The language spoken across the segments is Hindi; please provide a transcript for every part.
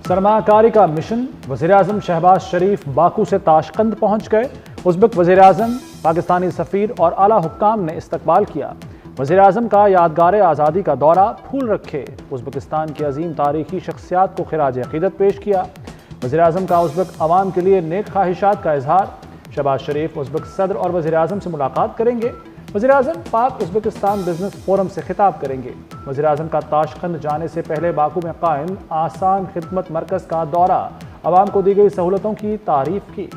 सरमाकारी का मिशन। वज़ीर-ए-आज़म शहबाज शरीफ बाकू से ताशकंद पहुंच गए। उज़्बेक वज़ीर-ए-आज़म, पाकिस्तानी सफ़ीर और आला हुक्काम ने इस्तकबाल किया। वज़ीर-ए-आज़म का यादगार आज़ादी का दौरा, फूल रखे। उज़्बेकिस्तान की अजीम तारीखी शख्सियात को खिराज अक़ीदत पेश किया। वज़ीर-ए-आज़म का उज़्बेक अवाम के लिए नेक ख्वाहिशात का इजहार। शहबाज शरीफ उज़्बेक सदर और वज़ीर-ए-आज़म से मुलाकात करेंगे। वज़ीर-ए-आज़म पाक उज़्बेकिस्तान बिजनेस फोरम से खिताब करेंगे। वज़ीर-ए-आज़म का ताशकंद जाने से पहले बाकू में कायम आसान खिदमत मरकज़ का दौरा, अवाम को दी गई सहूलतों की तारीफ की।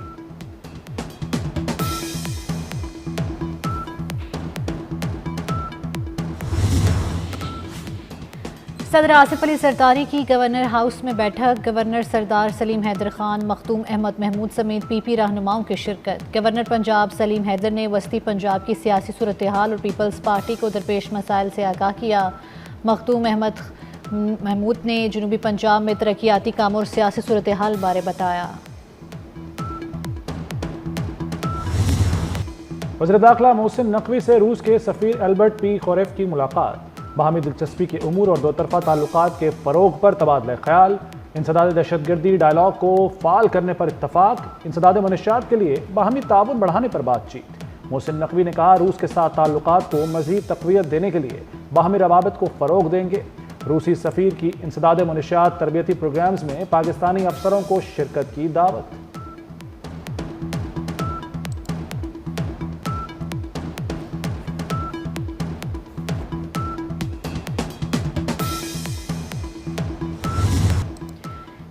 सदर आसिफ अली सरदारी की गवर्नर हाउस में बैठक। गवर्नर सरदार सलीम हैदर खान, मखदूम अहमद महमूद समेत पीपी रहनुमाओं की शिरकत। गवर्नर पंजाब सलीम हैदर ने वस्ती पंजाब की सियासी सूरत हाल और पीपल्स पार्टी को दरपेश मसाइल से आगाह किया। मखदूम अहमद महमूद ने जनूबी पंजाब में तरक्याती कामों और सियासी सूरत हाल बारे बताया। वज़ीर दाखिला मोहसिन नकवी से रूस के सफ़ीर एल्बर्ट पी खोरेफ की मुलाकात। बाहमी दिलचस्पी के उमूर और दो तरफा ताल्लुकात के फ़रोग पर तबादला ख्याल। इंसदाद दहशतगर्दी डायलॉग को फ़ाल करने पर इत्तफाक। इंसदाद मनशियात के लिए बाहमी ताउन बढ़ाने पर बातचीत। मोहसिन नकवी ने कहा, रूस के साथ ताल्लुकात को मज़ीद तक़वियत देने के लिए बाहमी रवाबत को फ़रोग देंगे। रूसी सफ़ीर की इंसदाद मनशियात तरबियती प्रोग्राम्स में पाकिस्तानी अफसरों को शिरकत की दावत।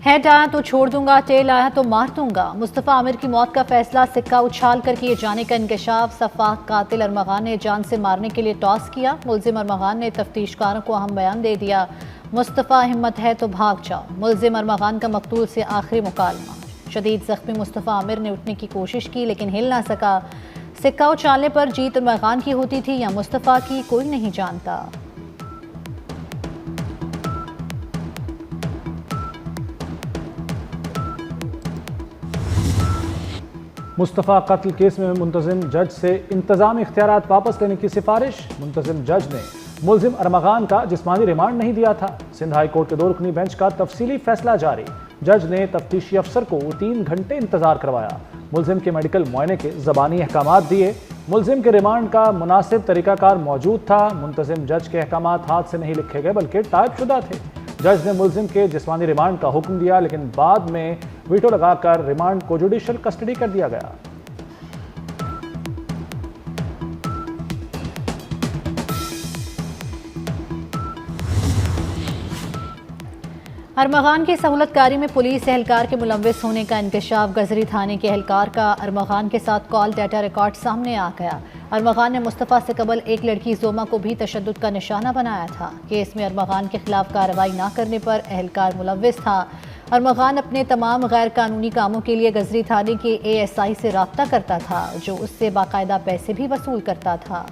हेड आया तो छोड़ दूंगा, टेल आया तो मार दूंगा। मुस्तफ़ा आमिर की मौत का फैसला सिक्का उछाल कर किए जाने का इंकशाफ। सफ़ाक कातिल अरमगान ने जान से मारने के लिए टॉस किया। मुल्जिम अरमगान ने तफ्तीशकारों को अहम बयान दे दिया। मुस्तफ़ा हिम्मत है तो भाग जाओ। मुल्जिम अरमगान का मकतूल से आखिरी मुकालमा। शदीद जख्मी मुस्तफ़ा आमिर ने उठने की कोशिश की लेकिन हिल ना सका। सिक्का उछालने पर जीत अरमगान की होती थी या मुस्तफ़ा की, कोई नहीं जानता। मुस्तफ़ा कत्ल केस में मुंतज़िम जज से इंतज़ामी इख्तियारात वापस लेने की सिफारिश। मुंतज़िम जज ने मुल्जिम अरमगान का जिस्मानी रिमांड नहीं दिया था। सिंध हाई कोर्ट के 2 रुकनी बेंच का तफसीली फैसला जारी। जज ने तफ्तीशी अफसर को 3 घंटे इंतजार करवाया। मुल्जिम के मेडिकल मुआयने के ज़बानी अहकामात दिए। मुल्जिम के रिमांड का मुनासिब तरीकाकार मौजूद था। मुंतज़िम जज के अहकामात हाथ से नहीं लिखे गए बल्कि टाइप शुदा थे। जज ने मुल्जिम के जिस्मानी रिमांड का हुक्म दिया लेकिन बाद में वीटो लगाकर रिमांड को जुडिशल कस्टडी कर दिया गया। अरमगान की सहूलतकारी में पुलिस एहलकार के मुलव्विस होने का इंकशाफ। गजरी थाने के एहलकार का अरमगान के साथ कॉल डाटा रिकॉर्ड सामने आ गया। अरमगान ने मुस्तफ़ा से कबल एक लड़की जोमा को भी तशद्दुद का निशाना बनाया था। केस में अरमगान के खिलाफ कार्रवाई न करने पर एहलकार मुलव्विस था। अरमगान अपने तमाम गैर कानूनी कामों के लिए गजरी थाने के ASI से रब्ता करता था जो उससे बाकायदा पैसे भी वसूल करता था।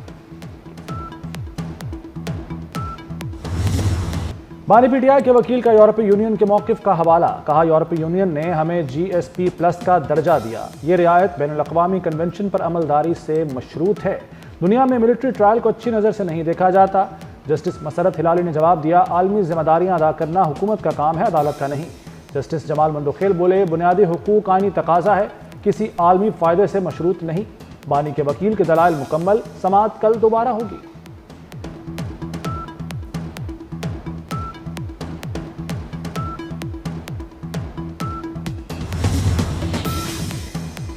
बानी PTI के वकील का यूरोपीय यूनियन के मौक़िफ़ का हवाला। कहा, यूरोपीय यूनियन ने हमें GSP+ का दर्जा दिया। ये रियायत बैनुल अक़वामी कन्वेंशन पर अमलदारी से मशरूत है। दुनिया में मिलिट्री ट्रायल को अच्छी नज़र से नहीं देखा जाता। जस्टिस मसरत हिलाली ने जवाब दिया, आलमी जिम्मेदारियाँ अदा करना हुकूमत का काम है, अदालत का नहीं। जस्टिस जमाल मंदोखेल बोले, बुनियादी हुकूक आईनी तकाजा है, किसी आलमी फ़ायदे से मशरूत नहीं। बानी के वकील के दलाइल मुकम्मल। समाअत कल दोबारा होगी।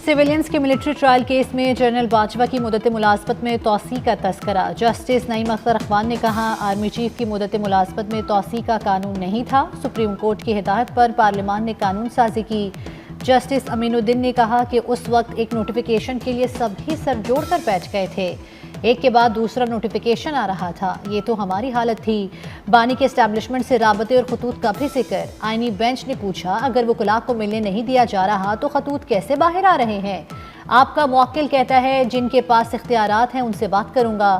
सिविलियंस के मिलिट्री ट्रायल केस में जनरल बाजवा की मुद्दत मुलाजमत में तौसी का तस्करा। जस्टिस नईम अख्तर अखवान ने कहा, आर्मी चीफ की मुद्दत मुलाजमत में तौसी का कानून नहीं था। सुप्रीम कोर्ट की हिदायत पर पार्लियामान ने कानून साजी की। जस्टिस अमीनुद्दीन ने कहा कि उस वक्त एक नोटिफिकेशन के लिए सभी सर जोड़कर बैठ गए थे। एक के बाद दूसरा नोटिफिकेशन आ रहा था। ये तो हमारी हालत थी। बानी के एस्टैब्लिशमेंट से राबते और खतूत का भी जिक्र। आईनी बेंच ने पूछा, अगर वकला को मिलने नहीं दिया जा रहा तो खतूत कैसे बाहर आ रहे हैं? आपका मुवक्किल कहता है जिनके पास इख्तियारात हैं उनसे बात करूंगा।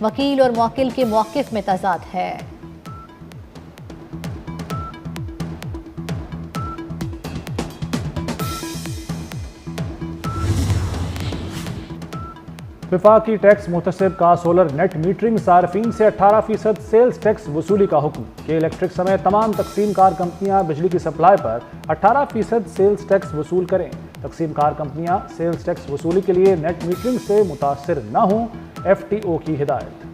वकील और मुवक्किल के मौक़िफ़ में तज़ाद है। विफाकी टैक्स मुहतसिब का सोलर नेट मीटरिंग सार्फिन से 18% सेल्स टैक्स वसूली का हुक्म कि इलेक्ट्रिक समेत तमाम तकसीम कार कंपनियां बिजली की सप्लाई पर 18% सेल्स टैक्स वसूल करें। तकसीम कार कंपनियां सेल्स टैक्स वसूली के लिए नेट मीटरिंग से मुतासिर न हों, FTO की हिदायत।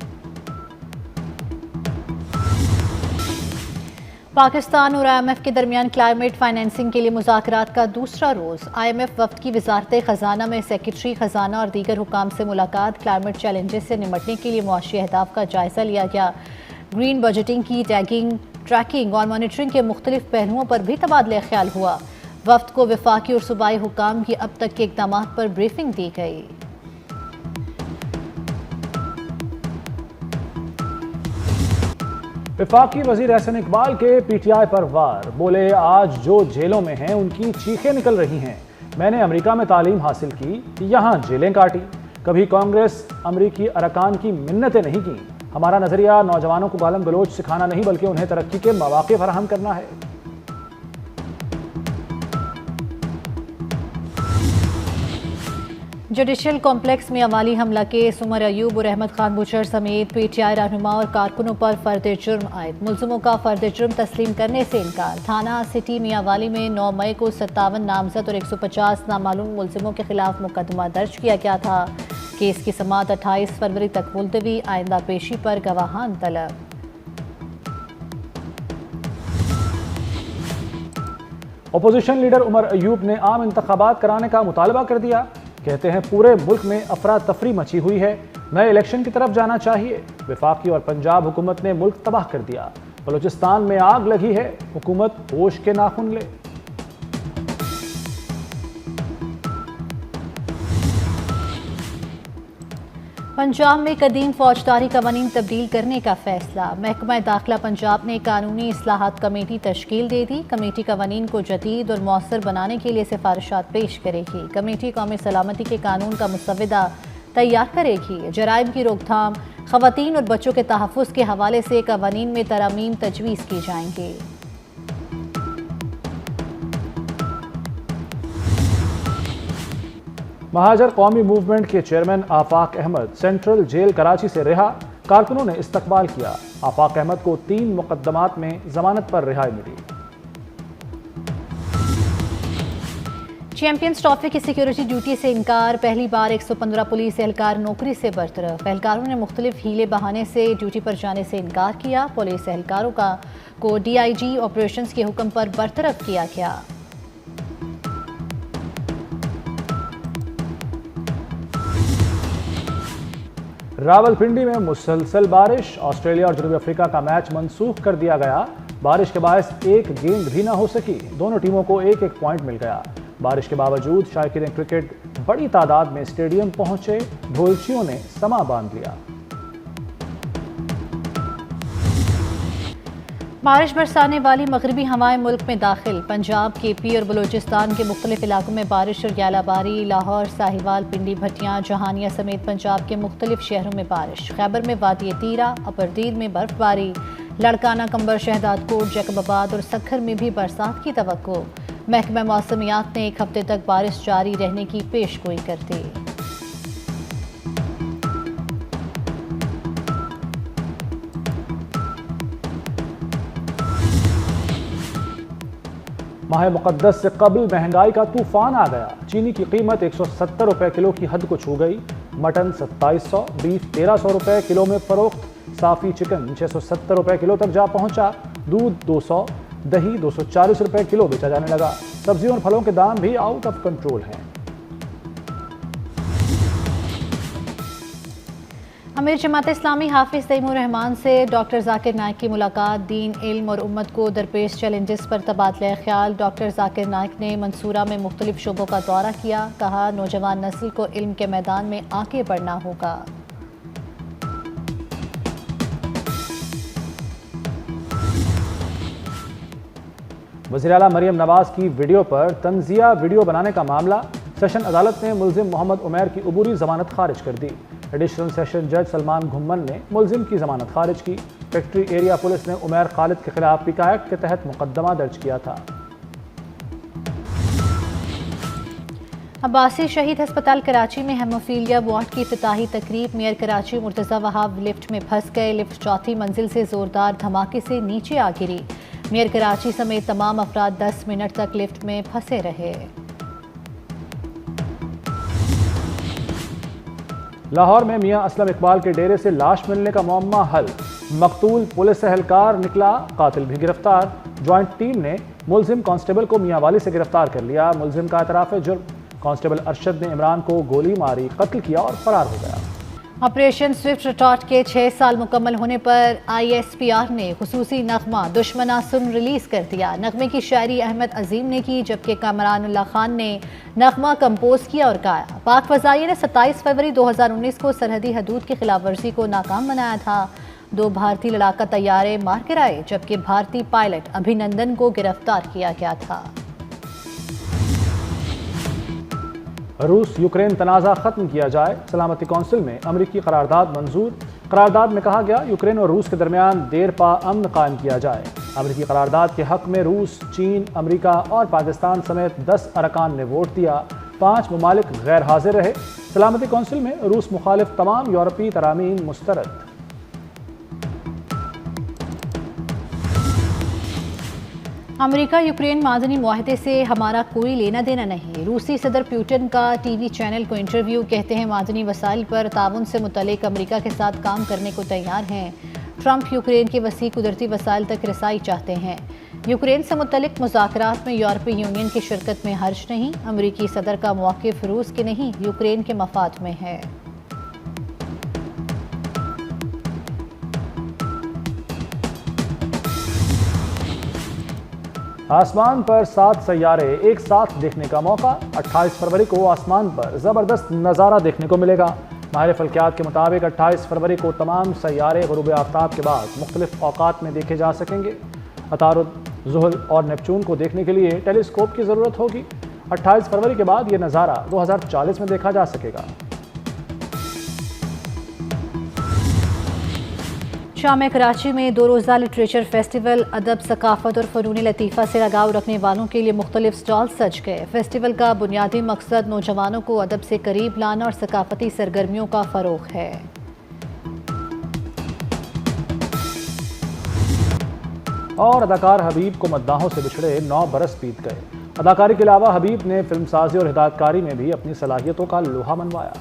पाकिस्तान और IMF के दरमियान क्लाइमेट फाइनेंसिंग के लिए मुज़ाकरात का दूसरा रोज़। IMF वफ्द की वजारत ख़जाना में सेक्रेटरी ख़जाना और दीगर हुकाम से मुलाकात। क्लाइमेट चैलेंजेस से निमटने के लिए मुआशी अहदाफ का जायज़ा लिया गया। ग्रीन बजटिंग की टैगिंग, ट्रैकिंग और मॉनिटरिंग के मुख्तलिफ पहलुओं पर भी तबादला ख्याल हुआ। वफ्द को वफाकी और सूबाई हुकाम की अब तक के इक़दाम पर ब्रीफिंग दी गई। विफाकी वजीर एहसन इकबाल के PTI पर वार। बोले, आज जो जेलों में हैं उनकी चीखें निकल रही हैं। मैंने अमेरिका में तालीम हासिल की, यहाँ जेलें काटी। कभी कांग्रेस अमरीकी अरकान की मिन्नतें नहीं की। हमारा नजरिया नौजवानों को गालम गलोच सिखाना नहीं बल्कि उन्हें तरक्की के मौके फराहम करना है। जुडिशल कॉम्प्लेक्स में अवाली हमला केस। उमर अयूब और अहमद खान बुचर समेत PTI रहनुमा और कारकुनों पर फर्द जुर्म आयद। मुलजिमों का फर्द जुर्म तस्लीम करने से इनकार। थाना सिटी मियांवाली में 9 मई को 57 नामजद और 150 नामालूम मुलजिमों के खिलाफ मुकदमा दर्ज किया गया था। केस की समाअत 28 फरवरी तक मुलतवी। आइंदा पेशी पर गवाहान तलब। अपोजिशन लीडर उमर अयूब ने आम इंतखाबात कराने का मुतालबा कर दिया। कहते हैं पूरे मुल्क में अफरा तफरी मची हुई है, नए इलेक्शन की तरफ जाना चाहिए। वफाकी और पंजाब हुकूमत ने मुल्क तबाह कर दिया। बलूचिस्तान में आग लगी है, हुकूमत होश के नाखून ले। पंजाब में कदीम फौजदारी कवानीन तब्दील करने का फैसला। महकमा दाखिला पंजाब ने कानूनी इस्लाहात कमेटी तश्कील दे दी। कमेटी कवानीन को जदीद और मौसर बनाने के लिए सिफारिशात पेश करेगी। कमेटी कौमी सलामती के कानून का मुसवदा तैयार करेगी। जराइम की रोकथाम, खवातीन और बच्चों के तहफ़्फ़ुज़ के हवाले से कवानीन में तरामीम तजवीज़ की जाएंगी। महाजर कौमी मूवमेंट के चेयरमैन आफाक अहमद सेंट्रल जेल कराची से रिहा। कारकुनों ने इस्तकबाल किया। आफाक अहमद को 3 मुकदमात में जमानत पर रिहाई मिली। चैंपियंस ट्रॉफी की सिक्योरिटी ड्यूटी से इनकार। पहली बार 115 पुलिस एहलकार नौकरी से बरतरफ। एहलकारों ने मुख्तलिफ हीले बहाने से ड्यूटी पर जाने से इनकार किया। पुलिस एहलकारों को DIG ऑपरेशंस के हुक्म पर बरतरफ किया गया। रावलपिंडी में मुसलसल बारिश। ऑस्ट्रेलिया और जनूबी अफ्रीका का मैच मनसूख कर दिया गया। बारिश के बायस एक गेंद भी ना हो सकी। दोनों टीमों को एक एक पॉइंट मिल गया। बारिश के बावजूद शायकीन क्रिकेट बड़ी तादाद में स्टेडियम पहुंचे। ढोलचियों ने समा बांध लिया। बारिश बरसाने वाली मगरबी हवाएं मुल्क में दाखिल। पंजाब, KP और बलूचिस्तान के मुख्तलिफ इलाकों में बारिश और ग्यालाबारी। लाहौर, साहिवाल, पिंडी, भटियां, जहानिया समेत पंजाब के मुख्तलिफ शहरों में बारिश। खैबर में वादी तीरा, अपरदीर में बर्फबारी। लड़काना, कंबर, शहदादकोट, जैकबाबाद और सखर में भी बरसात की तवक्को। महकमा मौसमियात ने 1 हफ्ते तक बारिश जारी रहने की पेशगोई कर दी। माह मुक़द्दस से कबल महंगाई का तूफान आ गया। चीनी की कीमत 170 रुपए किलो की हद को छू गई। मटन 2700, बीफ 1300 रुपए किलो में फरोख्त। साफ़ी चिकन 670 रुपए किलो तक जा पहुंचा। दूध 200, दही 240 रुपए किलो बेचा जाने लगा। सब्जियों और फलों के दाम भी आउट ऑफ कंट्रोल हैं। अमीर जमात इस्लामी हाफिज तैमूर रहमान से डॉक्टर जाकिर नाइक की मुलाकात। दीन, इल्म और उम्मत को दरपेश चैलेंजेस पर तबादला ख्याल। डॉक्टर जाकिर नाइक ने मंसूरा में मुख्तलिफ शोबों का दौरा किया। कहा, नौजवान नस्ल को इल्म के मैदान में आगे बढ़ना होगा। वज़ीर आला मरियम नवाज की वीडियो पर तंजिया वीडियो बनाने का मामला। सेशन अदालत ने मुलजिम मोहम्मद उमैर की अबूरी जमानत खारिज कर दी। एडिशनल सेशन जज सलमान घुम्मन ने मुलजिम की जमानत खारिज की। फैक्ट्री एरिया पुलिस ने उमैर खालिद के खिलाफ पिका एक्ट के तहत मुकदमा दर्ज किया था। अब्बासी शहीद अस्पताल कराची में हेमोफीलिया वार्ड की इफ्तिताही तकरीब। मेयर कराची मुर्तज़ा वहाब लिफ्ट में फंस गए। लिफ्ट चौथी मंजिल से जोरदार धमाके से नीचे आ गिरी। मेयर कराची समेत तमाम अफराद 10 मिनट तक लिफ्ट में फंसे रहे। लाहौर में मियां असलम इकबाल के डेरे से लाश मिलने का मुअम्मा हल। मकतूल पुलिस एहलकार निकला, कातिल भी गिरफ्तार। ज्वाइंट टीम ने मुलजिम कांस्टेबल को मियांवाली से गिरफ्तार कर लिया। मुलजिम का एतराफ़ जुर्म। कांस्टेबल अरशद ने इमरान को गोली मारी, कत्ल किया और फरार हो गया। ऑपरेशन स्विफ्ट रिटॉर्ट के 6 साल मुकम्मल होने पर ISPR ने खुसूसी नगमा दुश्मना सुन रिलीज कर दिया। नगमे की शायरी अहमद अजीम ने की, जबकि कामरानुल्लाह खान ने नगमा कंपोज किया और गाया। पाक फ़ज़ाइया ने 27 फरवरी 2019 को सरहदी हदूद की खिलाफ वर्जी को नाकाम बनाया था। 2 भारतीय लड़ाका तैयारे मार गिराए, जबकि भारतीय पायलट अभिनंदन को गिरफ्तार किया गया था। रूस यूक्रेन तनाज़ा ख़त्म किया जाए, सलामती कौंसिल में अमरीकी करारदाद मंजूर। करारदाद में कहा गया यूक्रेन और रूस के दरमियान देरपा अमन कायम किया जाए। अमरीकी करारदाद के हक में रूस, चीन, अमरीका और पाकिस्तान समेत 10 अरकान ने वोट दिया। 5 ममालिक गैर हाजिर रहे। सलामती कौंसिल में रूस मुखालिफ तमाम यूरोपीय तरामीम मुस्तरद। अमेरिका यूक्रेन मादनी मुआहदे से हमारा कोई लेना देना नहीं। रूसी सदर पुतिन का टीवी चैनल को इंटरव्यू। कहते हैं मादनी वसाइल पर ताउन से मुतल्लिक अमेरिका के साथ काम करने को तैयार हैं। ट्रंप यूक्रेन के वसी कुदरती वसाइल तक रसाई चाहते हैं। यूक्रेन से मुतल्लिक मुज़ाकरात में यूरोपीय यूनियन की शिरकत में हर्ज नहीं। अमेरिकी सदर का मौक़िफ़ रूस के नहीं, यूक्रेन के मफाद में है। आसमान पर 7 सैयारे एक साथ देखने का मौका। 28 फरवरी को आसमान पर ज़बरदस्त नज़ारा देखने को मिलेगा। माहिर फल्कियात के मुताबिक 28 फरवरी को तमाम सैयारे ग़ुरूब आफ्ताब के बाद मुख्तलिफ औक़ात में देखे जा सकेंगे। अतारुद, ज़ुहल और नेपचून को देखने के लिए टेलीस्कोप की ज़रूरत होगी। 28 फरवरी के बाद ये नज़ारा 2040 में देखा जा सकेगा। शाम कराची में 2 रोज़ा लिटरेचर फेस्टिवल। अदब, सकाफ़त और फ़नून लतीफ़ा से लगाव रखने वालों के लिए मुख्तलिफ स्टॉल सज गए। फेस्टिवल का बुनियादी मकसद नौजवानों को अदब से करीब लाना और सकाफ़ती सरगर्मियों का फ़रोग़ है। और अदाकार हबीब को मद्दाहों से बिछड़े 9 बरस बीत गए। अदाकारी के अलावा हबीब ने फिल्मसाजी और हिदायतकारी में भी अपनी सलाहियतों का लोहा मनवाया।